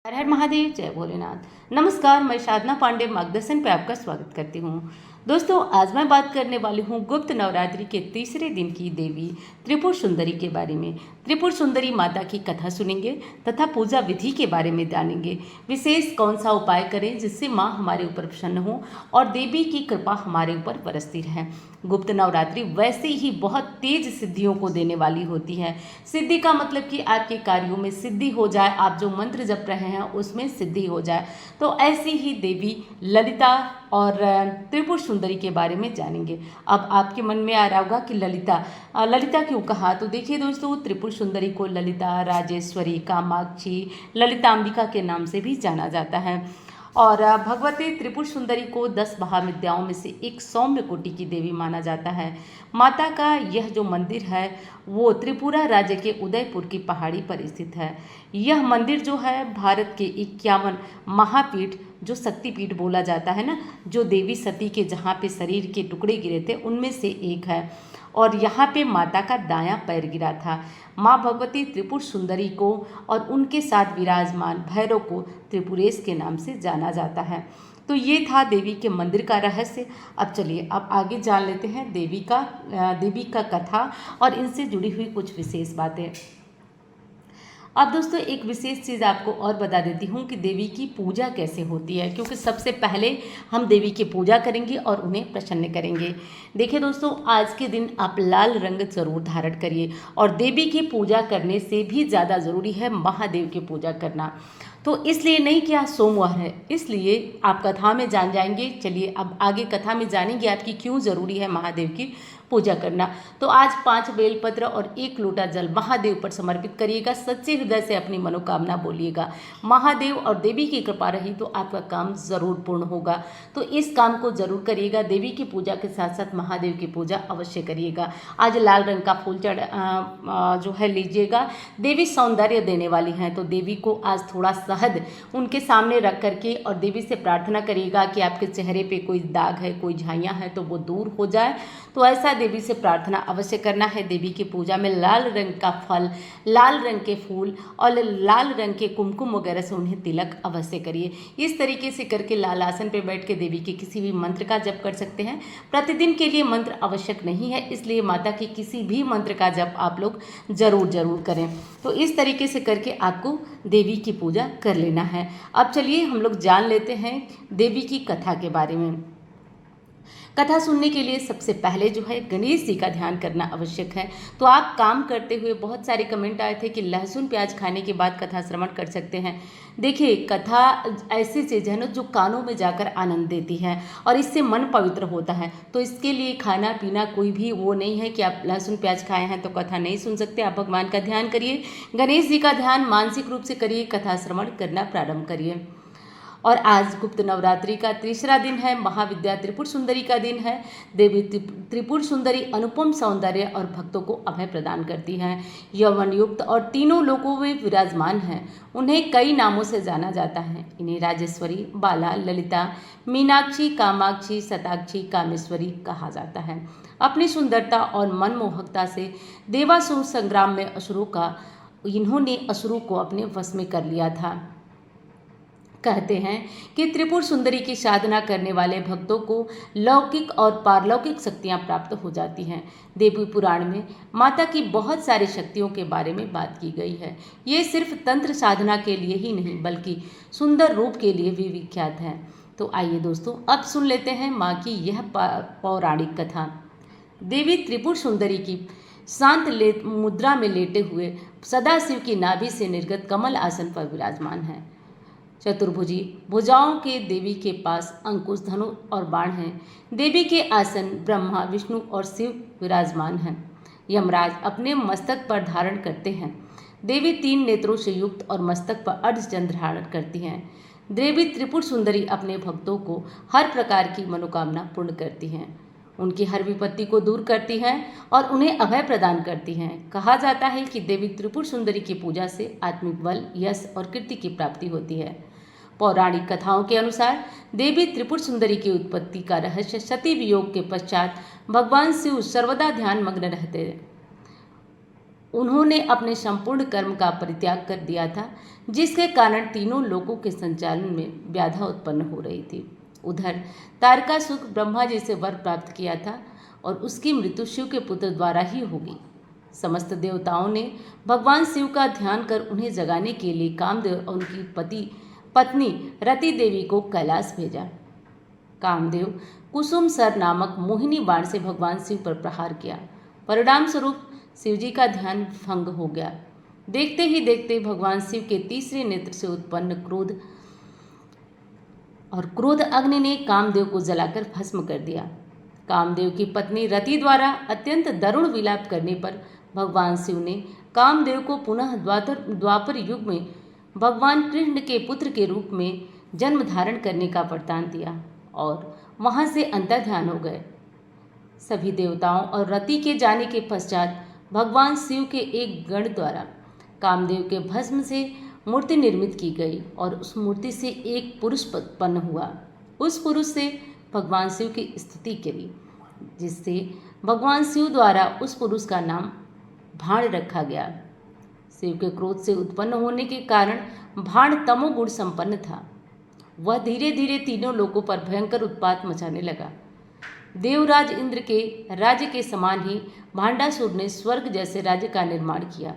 हर हर महादेव, जय भोलेनाथ। नमस्कार, मैं साधना पांडे मार्गदर्शन पे आपका स्वागत करती हूँ। दोस्तों, आज मैं बात करने वाली हूँ गुप्त नवरात्रि के तीसरे दिन की देवी त्रिपुर सुंदरी के बारे में। त्रिपुर सुंदरी माता की कथा सुनेंगे तथा पूजा विधि के बारे में जानेंगे। विशेष कौन सा उपाय करें जिससे माँ हमारे ऊपर प्रसन्न हो और देवी की कृपा हमारे ऊपर बरसती रहे। गुप्त नवरात्रि वैसे ही बहुत तेज सिद्धियों को देने वाली होती है। सिद्धि का मतलब कि आपके कार्यों में सिद्धि हो जाए, आप जो मंत्र जप रहे हैं उसमें सिद्धि हो जाए। तो ऐसी ही देवी ललिता और त्रिपुर सुंदरी के बारे में जानेंगे। अब आपके मन में आ रहा होगा कि ललिता क्यों कहा? तो देखिए दोस्तों, त्रिपुर सुंदरी को ललिता, राजेश्वरी, कामाक्षी, ललितांबिका के नाम से भी जाना जाता है। और भगवती त्रिपुर सुंदरी को 10 महाविद्याओं में से एक सौम्य कोटि की देवी माना जाता है। माता का यह जो मंदिर है वो त्रिपुरा राज्य के उदयपुर की पहाड़ी पर स्थित है। यह मंदिर जो है भारत के 51 महापीठ, जो शक्तिपीठ बोला जाता है ना, जो देवी सती के जहाँ पे शरीर के टुकड़े गिरे थे उनमें से एक है। और यहाँ पे माता का दायां पैर गिरा था। माँ भगवती त्रिपुर सुंदरी को और उनके साथ विराजमान भैरव को त्रिपुरेश के नाम से जाना जाता है। तो ये था देवी के मंदिर का रहस्य। अब चलिए अब आगे जान लेते हैं देवी का कथा और इनसे जुड़ी हुई कुछ विशेष बातें। अब दोस्तों, एक विशेष चीज़ आपको और बता देती हूँ कि देवी की पूजा कैसे होती है, क्योंकि सबसे पहले हम देवी की पूजा करेंगे और उन्हें प्रसन्न करेंगे। देखिए दोस्तों, आज के दिन आप लाल रंग जरूर धारण करिए और देवी की पूजा करने से भी ज़्यादा ज़रूरी है महादेव की पूजा करना। तो इसलिए नहीं कि आज सोमवार है, इसलिए आप कथा में जान जाएंगे। चलिए अब आगे कथा में जानेंगे आपकी क्यों ज़रूरी है महादेव की पूजा करना। तो आज 5 बेलपत्र और 1 लोटा जल महादेव पर समर्पित करिएगा। सच्चे हृदय से अपनी मनोकामना बोलिएगा। महादेव और देवी की कृपा रही तो आपका काम ज़रूर पूर्ण होगा। तो इस काम को ज़रूर करिएगा। देवी की पूजा के साथ साथ महादेव की पूजा अवश्य करिएगा। आज लाल रंग का फूल जो है लीजिएगा। देवी सौंदर्य देने वाली हैं, तो देवी को आज थोड़ा शहद उनके सामने रख करके और देवी से प्रार्थना करिएगा कि आपके चेहरे पे कोई दाग है, कोई झाइयाँ हैं तो वो दूर हो जाए। तो ऐसा देवी से प्रार्थना अवश्य करना है। देवी की पूजा में लाल रंग का फल, लाल रंग के फूल और लाल रंग के कुमकुम वगैरह से उन्हें तिलक अवश्य करिए। इस तरीके से करके लाल आसन पर बैठ के देवी के किसी भी मंत्र का जप कर सकते हैं। प्रतिदिन के लिए मंत्र आवश्यक नहीं है, इसलिए माता के किसी भी मंत्र का जप आप लोग जरूर करें। तो इस तरीके से करके आपको देवी की पूजा कर लेना है। अब चलिए हम लोग जान लेते हैं देवी की कथा के बारे में। कथा सुनने के लिए सबसे पहले जो है गणेश जी का ध्यान करना आवश्यक है। तो आप काम करते हुए बहुत सारे कमेंट आए थे कि लहसुन प्याज खाने के बाद कथा श्रवण कर सकते हैं। देखिए, कथा ऐसी चीज़ है ना जो कानों में जाकर आनंद देती है और इससे मन पवित्र होता है। तो इसके लिए खाना पीना कोई भी वो नहीं है कि आप लहसुन प्याज खाए हैं तो कथा नहीं सुन सकते। आप भगवान का ध्यान करिए, गणेश जी का ध्यान मानसिक रूप से करिए, कथा श्रवण करना प्रारंभ करिए। और आज गुप्त नवरात्रि का तीसरा दिन है, महाविद्या त्रिपुर सुंदरी का दिन है। देवी त्रिपुर सुंदरी अनुपम सौंदर्य और भक्तों को अभय प्रदान करती हैं। यौवन युक्त और तीनों लोकों में विराजमान हैं। उन्हें कई नामों से जाना जाता है। इन्हें राजेश्वरी, बाला, ललिता, मीनाक्षी, कामाक्षी, शताक्षी, कामेश्वरी कहा जाता है। अपनी सुंदरता और मनमोहकता से देवासुर संग्राम में इन्होंने असुरों को अपने वश में कर लिया था। कहते हैं कि त्रिपुर सुंदरी की साधना करने वाले भक्तों को लौकिक और पारलौकिक शक्तियां प्राप्त हो जाती हैं। देवी पुराण में माता की बहुत सारी शक्तियों के बारे में बात की गई है। ये सिर्फ तंत्र साधना के लिए ही नहीं बल्कि सुंदर रूप के लिए भी विख्यात है। तो आइए दोस्तों, अब सुन लेते हैं माँ की यह पौराणिक कथा। देवी त्रिपुर सुंदरी की शांत मुद्रा में लेटे हुए सदाशिव की नाभि से निर्गत कमल आसन पर विराजमान है। चतुर्भुजी भुजाओं के देवी के पास अंकुश, धनु और बाण हैं। देवी के आसन ब्रह्मा, विष्णु और शिव विराजमान हैं। यमराज अपने मस्तक पर धारण करते हैं। देवी 3 नेत्रों से युक्त और मस्तक पर अर्धचंद्र धारण करती हैं। देवी त्रिपुर सुंदरी अपने भक्तों को हर प्रकार की मनोकामना पूर्ण करती हैं। उनकी हर विपत्ति को दूर करती हैं और उन्हें अभय प्रदान करती हैं। कहा जाता है कि देवी त्रिपुर सुंदरी की पूजा से आत्मिक बल, यश और कीर्ति की प्राप्ति होती है। पौराणिक कथाओं के अनुसार देवी त्रिपुर सुंदरी की उत्पत्ति का रहस्य सती वियोग के पश्चात भगवान शिव सर्वदा ध्यान मग्न रहते उन्होंने अपने संपूर्ण कर्म का परित्याग कर दिया था, जिसके कारण तीनों लोकों के संचालन में व्याधा उत्पन्न हो रही थी। उधर तारकासुर ब्रह्मा जी से वर प्राप्त किया था और उसकी मृत्यु शिव के पुत्र द्वारा ही होगी। समस्त देवताओं ने भगवान शिव का ध्यान कर उन्हें जगाने के लिए कामदेव और उनकी पत्नी रति देवी को कैलाश भेजा। कामदेव कुसुम सर नामक मोहिनी बाण से भगवान शिव पर प्रहार किया। परिणाम स्वरूप शिवजी का ध्यान भंग हो गया। देखते ही देखते भगवान शिव के तीसरे नेत्र से उत्पन्न क्रोध अग्नि ने कामदेव को जलाकर भस्म कर दिया। कामदेव की पत्नी रति द्वारा अत्यंत दारुण विलाप करने पर भगवान शिव ने कामदेव को पुनः द्वापर युग में भगवान कृष्ण के पुत्र के रूप में जन्म धारण करने का वरदान दिया और वहां से अंतर्ध्यान हो गए। सभी देवताओं और रति के जाने के पश्चात भगवान शिव के एक गण द्वारा कामदेव के भस्म से मूर्ति निर्मित की गई और उस मूर्ति से एक पुरुष उत्पन्न हुआ। उस पुरुष से भगवान शिव की स्तुति करी, जिससे भगवान शिव द्वारा उस पुरुष का नाम भाण रखा गया। शिव के क्रोध से उत्पन्न होने के कारण भाण तमोगुण संपन्न था। वह धीरे धीरे तीनों लोकों पर भयंकर उत्पात मचाने लगा। देवराज इंद्र के राज्य के समान ही भांडासुर ने स्वर्ग जैसे राज्य का निर्माण किया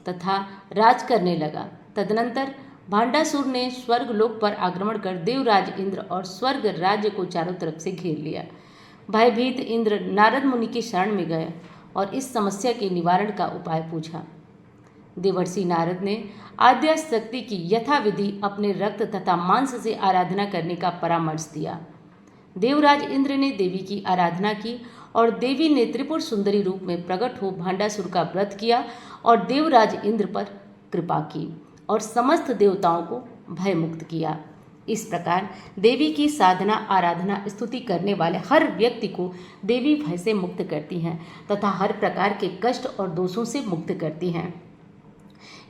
तथा राज करने लगा। तदनंतर भांडासुर ने स्वर्ग लोक पर आक्रमण कर देवराज इंद्र और स्वर्ग राज्य को चारों तरफ से घेर लिया। भयभीत इंद्र नारद मुनि की शरण में गए और इस समस्या के निवारण का उपाय पूछा। देवर्षि नारद ने आद्या शक्ति की यथाविधि अपने रक्त तथा मांस से आराधना करने का परामर्श दिया। देवराज इंद्र ने देवी की आराधना की और देवी ने त्रिपुर सुंदरी रूप में प्रकट हो भांडासुर का व्रत किया और देवराज इंद्र पर कृपा की और समस्त देवताओं को भय मुक्त किया। इस प्रकार देवी की साधना आराधना स्तुति करने वाले हर व्यक्ति को देवी भय से मुक्त करती हैं तथा हर प्रकार के कष्ट और दोषों से मुक्त करती हैं।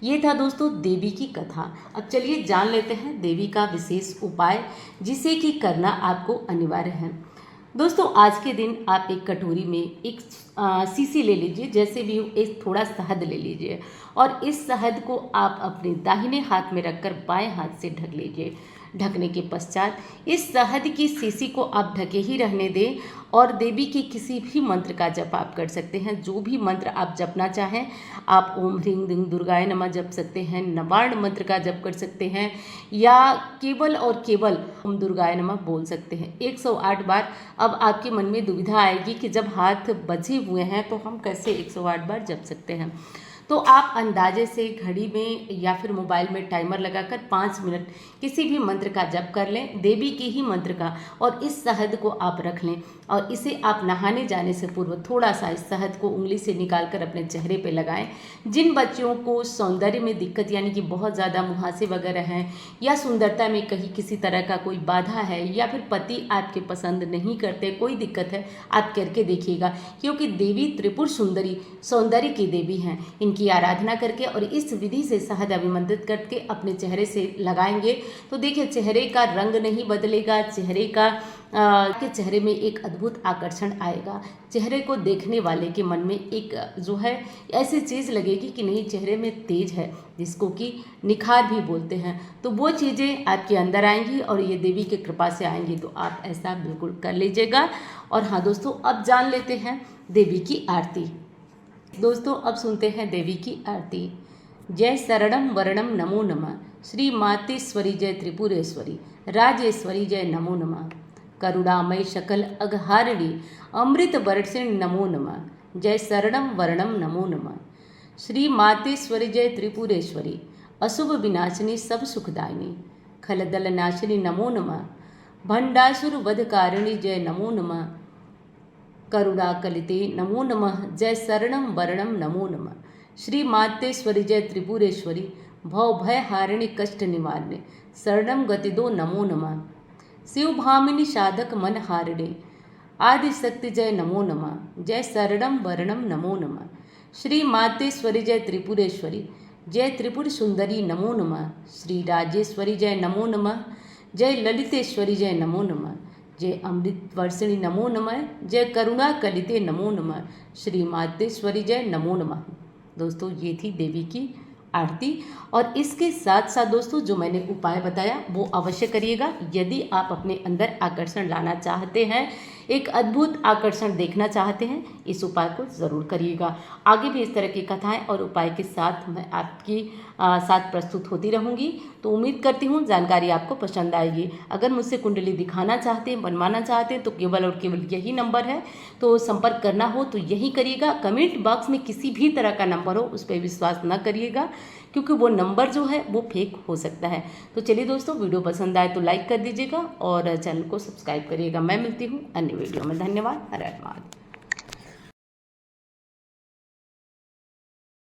ये था दोस्तों देवी की कथा। अब चलिए जान लेते हैं देवी का विशेष उपाय, जिसे कि करना आपको अनिवार्य है। दोस्तों आज के दिन आप एक कटोरी में एक सीसी ले लीजिए, जैसे भी एक थोड़ा शहद ले लीजिए और इस शहद को आप अपने दाहिने हाथ में रखकर बाएं हाथ से ढक लीजिए। ढकने के पश्चात इस शहद की शीशी को आप ढके ही रहने दें और देवी की किसी भी मंत्र का जप आप कर सकते हैं। जो भी मंत्र आप जपना चाहें, आप ओम ह्रीं द्रीं दुर्गाय नमः जप सकते हैं, नवार्ण मंत्र का जप कर सकते हैं या केवल और केवल ओम दुर्गाय नमः बोल सकते हैं 108 बार। अब आपके मन में दुविधा आएगी कि जब हाथ बचे हुए हैं तो हम कैसे 108 बार जप सकते हैं। तो आप अंदाजे से घड़ी में या फिर मोबाइल में टाइमर लगाकर 5 मिनट किसी भी मंत्र का जप कर लें, देवी के ही मंत्र का, और इस शहद को आप रख लें और इसे आप नहाने जाने से पूर्व थोड़ा सा इस शहद को उंगली से निकाल कर अपने चेहरे पे लगाएं। जिन बच्चियों को सौंदर्य में दिक्कत यानी कि बहुत ज़्यादा मुहासे वगैरह हैं या सुंदरता में कहीं किसी तरह का कोई बाधा है या फिर पति आपके पसंद नहीं करते, कोई दिक्कत है, आप करके देखिएगा, क्योंकि देवी त्रिपुर सुंदरी सौंदर्य की देवी हैं। इनकी आराधना करके और इस विधि से शहद अभिमंत्रित करके अपने चेहरे से लगाएंगे तो देखिए चेहरे का रंग नहीं बदलेगा, के चेहरे में एक अद्भुत आकर्षण आएगा। चेहरे को देखने वाले के मन में एक जो है ऐसी चीज़ लगेगी कि नहीं, चेहरे में तेज है, जिसको कि निखार भी बोलते हैं। तो वो चीज़ें आपके अंदर आएंगी और ये देवी की कृपा से आएंगी, तो आप ऐसा बिल्कुल कर लीजिएगा। और हाँ दोस्तों, अब जान लेते हैं देवी की आरती। दोस्तों अब सुनते हैं देवी की आरती। जय शरणम वरणम नमो नमः, श्री मातेश्वरी जय त्रिपुरेश्वरी, राजेश्वरी जय नमो नमः, करुणामय शकल अघहारिणी अमृत वर्षिणी नमो नमः, जय शरणम वरणम नमो नमः, श्री मातेश्वरी जय त्रिपुरेश्वरी, अशुभ विनाशिनी सब सुखदायिनी, खलदल नाशिनी नमो नमः, भंडासुर वधकारिणी जय नमो नमः, करुणा कलिते नमो नमः, जय शरणम वरणम नमो नमः, श्री मातेश्वरी जय त्रिपुरेश्वरी, भव भय हारिणी कष्ट निवारिणी, शरणम गतिदो नमो नमः, शिव भामिनी साधक मन हारिणी, आदि शक्ति जय नमो नमः, जय शरणम वरणम नमो नमः, श्री मातेश्वरी जय त्रिपुरेश्वरी, जय त्रिपुर सुंदरी नमो नमः, श्री राजेश्वरी जय नमो नमः, जय ललितेश्वरी जय नमो नमः, जय अमृत वर्षिणी नमो नमः, जय करुणा कलिते नमो नमः, श्री मातेश्वरी जय नमो नमः। दोस्तों ये थी देवी की आरती। और इसके साथ साथ दोस्तों जो मैंने उपाय बताया वो अवश्य करिएगा। यदि आप अपने अंदर आकर्षण लाना चाहते हैं, एक अद्भुत आकर्षण देखना चाहते हैं, इस उपाय को ज़रूर करिएगा। आगे भी इस तरह की कथाएं और उपाय के साथ मैं आपकी साथ प्रस्तुत होती रहूँगी। तो उम्मीद करती हूँ जानकारी आपको पसंद आएगी। अगर मुझसे कुंडली दिखाना चाहते हैं, बनवाना चाहते हैं तो केवल और केवल यही नंबर है, तो संपर्क करना हो तो यही करिएगा। कमेंट बॉक्स में किसी भी तरह का नंबर हो उस पर विश्वास न करिएगा, क्योंकि वो नंबर जो है वो फेक हो सकता है। तो चलिए दोस्तों, वीडियो पसंद आए तो लाइक कर दीजिएगा और चैनल को सब्सक्राइब करिएगा। मैं मिलती हूँ अन्य वीडियो में। धन्यवाद। हर हर महादेव।